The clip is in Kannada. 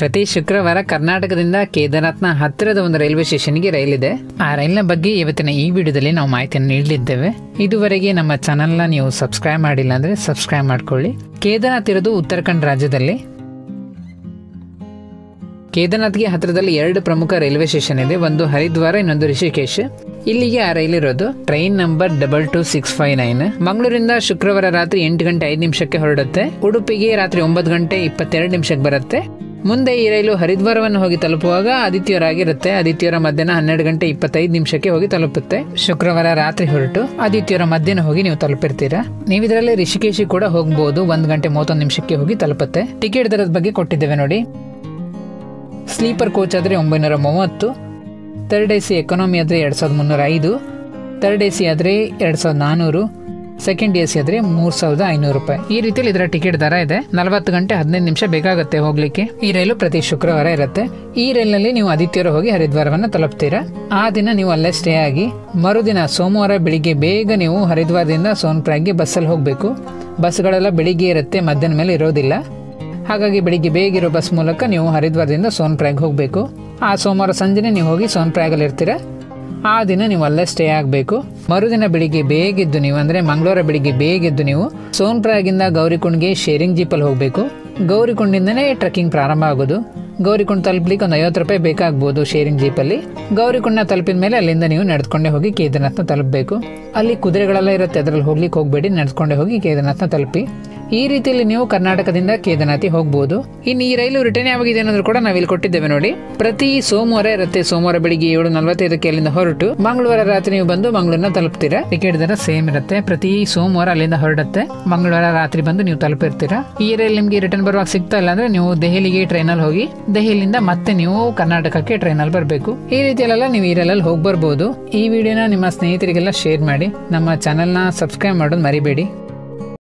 ಪ್ರತಿ ಶುಕ್ರವಾರ ಕರ್ನಾಟಕದಿಂದ ಕೇದಾರ್ನಾಥ್ನ ಹತ್ತಿರದ ಒಂದು ರೈಲ್ವೆ ಸ್ಟೇಷನ್ಗೆ ರೈಲ್ ಇದೆ. ಆ ರೈಲ್ನ ಬಗ್ಗೆ ಇವತ್ತಿನ ಈ ವಿಡಿಯೋದಲ್ಲಿ ನಾವು ಮಾಹಿತಿಯನ್ನು ನೀಡಲಿದ್ದೇವೆ. ಇದುವರೆಗೆ ನಮ್ಮ ಚಾನಲ್ನ ನೀವು ಸಬ್ಸ್ಕ್ರೈಬ್ ಮಾಡಿಲ್ಲ ಅಂದರೆ ಸಬ್ಸ್ಕ್ರೈಬ್ ಮಾಡ್ಕೊಳ್ಳಿ. ಕೇದಾರ್ನಾಥ್ ಇರೋದು ಉತ್ತರಾಖಂಡ್ ರಾಜ್ಯದಲ್ಲಿ. ಕೇದಾರ್ನಾಥ್ಗೆ ಹತ್ತಿರದಲ್ಲಿ 2 ಪ್ರಮುಖ ರೈಲ್ವೆ ಸ್ಟೇಷನ್ ಇದೆ. ಒಂದು ಹರಿದ್ವಾರ, ಇನ್ನೊಂದು ರಿಷಿಕೇಶ್. ಇಲ್ಲಿಗೆ ಆ ರೈಲ್ ಇರೋದು. ಟ್ರೈನ್ ನಂಬರ್ 22659 ಮಂಗಳೂರಿಂದ ಶುಕ್ರವಾರ ರಾತ್ರಿ 8 ಗಂಟೆ 5 ನಿಮಿಷಕ್ಕೆ ಹೊರಡುತ್ತೆ. ಉಡುಪಿಗೆ ರಾತ್ರಿ 9 ಗಂಟೆ 22 ನಿಮಿಷಕ್ಕೆ ಬರುತ್ತೆ. ಮುಂದೆ ಈ ರೈಲು ಹರಿದ್ವಾರವನ್ನು ಹೋಗಿ ತಲುಪುವಾಗ ಆದಿತ್ಯವಾರ ಆಗಿರುತ್ತೆ. ಆದಿತ್ಯವಾರ ಮಧ್ಯಾಹ್ನ 12 ಗಂಟೆ 25 ನಿಮಿಷಕ್ಕೆ ಹೋಗಿ ತಲುಪುತ್ತೆ. ಶುಕ್ರವಾರ ರಾತ್ರಿ ಹೊರಟು ಆದಿತ್ಯವಾರ ಮಧ್ಯಾಹ್ನ ಹೋಗಿ ನೀವು ತಲುಪಿರ್ತೀರಾ. ನೀವು ಇದರಲ್ಲಿ ರಿಷಿಕೇಶಿ ಕೂಡ ಹೋಗಬಹುದು. 1 ಗಂಟೆ 31 ನಿಮಿಷಕ್ಕೆ ಹೋಗಿ ತಲುಪುತ್ತೆ. ಟಿಕೆಟ್ ದರದ ಬಗ್ಗೆ ಕೊಟ್ಟಿದ್ದೇವೆ ನೋಡಿ. ಸ್ಲೀಪರ್ ಕೋಚ್ ಆದರೆ 930, ಥರ್ಡ್ AC ಎಕಾನಮಿ ಆದರೆ 2305, ಥರ್ಡ್ AC ಆದರೆ 2400, ಸೆಕೆಂಡ್ AC ಆದರೆ 3500 ರೂಪಾಯಿ. ಈ ರೀತಿಯಲ್ಲಿ ಇದರ ಟಿಕೆಟ್ ದರ ಇದೆ. 40 ಗಂಟೆ 15 ನಿಮಿಷ ಬೇಕಾಗುತ್ತೆ ಹೋಗ್ಲಿಕ್ಕೆ. ಈ ರೈಲು ಪ್ರತಿ ಶುಕ್ರವಾರ ಇರುತ್ತೆ. ಈ ರೈಲಿನಲ್ಲಿ ನೀವು ಆದಿತ್ಯವಾರ ಹೋಗಿ ಹರಿದ್ವಾರವನ್ನು ತಲುಪ್ತೀರಾ. ಆ ದಿನ ನೀವು ಅಲ್ಲೇ ಸ್ಟೇ ಆಗಿ ಮರುದಿನ ಸೋಮವಾರ ಬೆಳಿಗ್ಗೆ ಬೇಗ ನೀವು ಹರಿದ್ವಾರದಿಂದ ಸೋನ್ಪ್ರಾಗ್ಗೆ ಬಸ್ಸಲ್ಲಿ ಹೋಗಬೇಕು. ಬಸ್ಗಳೆಲ್ಲ ಬೆಳಿಗ್ಗೆ ಇರುತ್ತೆ, ಮಧ್ಯಾಹ್ನ ಮೇಲೆ ಇರೋದಿಲ್ಲ. ಹಾಗಾಗಿ ಬೆಳಿಗ್ಗೆ ಬೇಗ ಇರೋ ಬಸ್ ಮೂಲಕ ನೀವು ಹರಿದ್ವಾರದಿಂದ ಸೋನ್ಪ್ರಾಗ್ ಹೋಗಬೇಕು. ಆ ಸೋಮವಾರ ಸಂಜೆನೆ ನೀವು ಹೋಗಿ ಸೋನ್ಪ್ರಾಗಲ್ಲಿ ಇರ್ತೀರ. ಆ ದಿನ ನೀವು ಅಲ್ಲೇ ಸ್ಟೇ ಆಗಬೇಕು. ಮರುದಿನ ಬೆಳಿಗ್ಗೆ ಬೇಗೆದ್ದು ನೀವು ಅಂದರೆ ಮಂಗಳವಾರ ಬೆಳಿಗ್ಗೆ ಬೇಗೆದ್ದು ನೀವು ಸೋನ್ಪ್ರಾಗಿಂದ ಗೌರಿಕುಂಡ್ಗೆ ಶೇರಿಂಗ್ ಜೀಪಲ್ಲಿ ಹೋಗಬೇಕು. ಗೌರಿಕುಂಡಿಂದನೇ ಟ್ರೆಕ್ಕಿಂಗ್ ಪ್ರಾರಂಭ ಆಗೋದು. ಗೌರಿಕುಂಡ್ ತಲುಪಲಿಕ್ಕೆ ಒಂದು 50 ರೂಪಾಯಿ ಬೇಕಾಗ್ಬೋದು ಶೇರಿಂಗ್ ಜೀಪಲ್ಲಿ. ಗೌರಿಕುಂಡ್ನ ತಲುಪಿದ ಮೇಲೆ ಅಲ್ಲಿಂದ ನೀವು ನಡೆದುಕೊಂಡೇ ಹೋಗಿ ಕೇದಾರ್ನಾಥ್ನ ತಲುಪಬೇಕು. ಅಲ್ಲಿ ಕುದುರೆಗಳೆಲ್ಲ ಇರುತ್ತೆ, ಅದರಲ್ಲಿ ಹೋಗ್ಲಿಕ್ಕೆ ಹೋಗಬೇಡಿ, ನಡೆದುಕೊಂಡೇ ಹೋಗಿ ಕೇದಾರ್ನಾಥ್ನ ತಲುಪಿ. ಈ ರೀತಿಯಲ್ಲಿ ನೀವು ಕರ್ನಾಟಕದಿಂದ ಕೇದಾರ್ನಾಥಿಗೆ ಹೋಗ್ಬೋದು. ಇನ್ನು ಈ ರೈಲು ರಿಟರ್ನ್ ಯಾವಾಗಿದೆ ಅನ್ನೋದು ಕೂಡ ನಾವಿಲ್ಲಿ ಕೊಟ್ಟಿದ್ದೇವೆ ನೋಡಿ. ಪ್ರತಿ ಸೋಮವಾರ ಇರುತ್ತೆ. ಸೋಮವಾರ ಬೆಳಿಗ್ಗೆ 7:45ಕ್ಕೆ ಅಲ್ಲಿಂದ ಹೊರಟು ಮಂಗಳವಾರ ರಾತ್ರಿ ನೀವು ಬಂದು ಮಂಗಳೂರನ್ನ ತಲುಪ್ತೀರಾ. ಟಿಕೆಟ್ ದರ ಸೇಮ್ ಇರುತ್ತೆ. ಪ್ರತಿ ಸೋಮವಾರ ಅಲ್ಲಿಂದ ಹೊರಡುತ್ತೆ, ಮಂಗಳವಾರ ರಾತ್ರಿ ಬಂದು ನೀವು ತಲುಪಿರ್ತೀರಾ. ಈ ರೈಲ್ ನಿಮಗೆ ರಿಟರ್ನ್ ಬರುವಾಗ ಸಿಗ್ತಾ ಇಲ್ಲ ಅಂದ್ರೆ ನೀವು ದೆಹಲಿಗೆ ಟ್ರೈನಲ್ಲಿ ಹೋಗಿ ದೆಹಲಿಯಿಂದ ಮತ್ತೆ ನೀವು ಕರ್ನಾಟಕಕ್ಕೆ ಟ್ರೈನಲ್ಲಿ ಬರಬೇಕು. ಈ ರೀತಿಯಲ್ಲೆಲ್ಲ ನೀವು ಈ ರೈಲಲ್ಲಿ ಹೋಗಿ ಬರ್ಬೋದು. ಈ ವಿಡಿಯೋನ ನಿಮ್ಮ ಸ್ನೇಹಿತರಿಗೆಲ್ಲ ಶೇರ್ ಮಾಡಿ. ನಮ್ಮ ಚಾನೆಲ್ನ ಸಬ್ಸ್ಕ್ರೈಬ್ ಮಾಡೋದು ಮರಿಬೇಡಿ.